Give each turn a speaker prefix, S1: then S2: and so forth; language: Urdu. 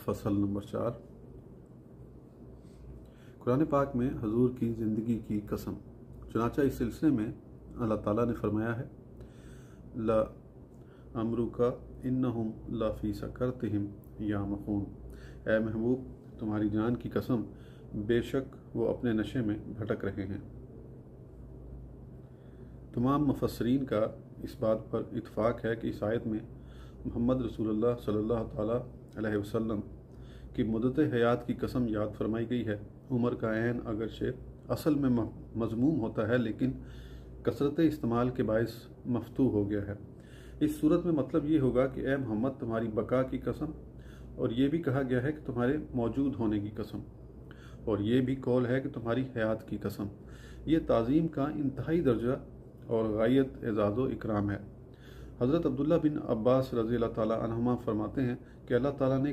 S1: فصل نمبر 4۔ قرآن پاک میں حضور کی زندگی کی قسم۔ چنانچہ اس سلسلے میں اللہ تعالیٰ نے فرمایا ہے لا امرکا انہم لا فی سکرتہم یعمہون، اے محبوب تمہاری جان کی قسم بے شک وہ اپنے نشے میں بھٹک رہے ہیں۔ تمام مفسرین کا اس بات پر اتفاق ہے کہ اس آیت میں محمد رسول اللہ صلی اللہ تعالیٰ علیہ وسلم کی مدت حیات کی قسم یاد فرمائی گئی ہے۔ عمر کا عین اگرچہ اصل میں مذموم ہوتا ہے لیکن کثرت استعمال کے باعث مفتوح ہو گیا ہے۔ اس صورت میں مطلب یہ ہوگا کہ اے محمد تمہاری بقا کی قسم، اور یہ بھی کہا گیا ہے کہ تمہارے موجود ہونے کی قسم، اور یہ بھی قول ہے کہ تمہاری حیات کی قسم۔ یہ تعظیم کا انتہائی درجہ اور غایت اعزاز و اکرام ہے۔ حضرت عبداللہ بن عباس رضی اللہ تعالیٰ عنہما فرماتے ہیں کہ اللہ تعالیٰ نے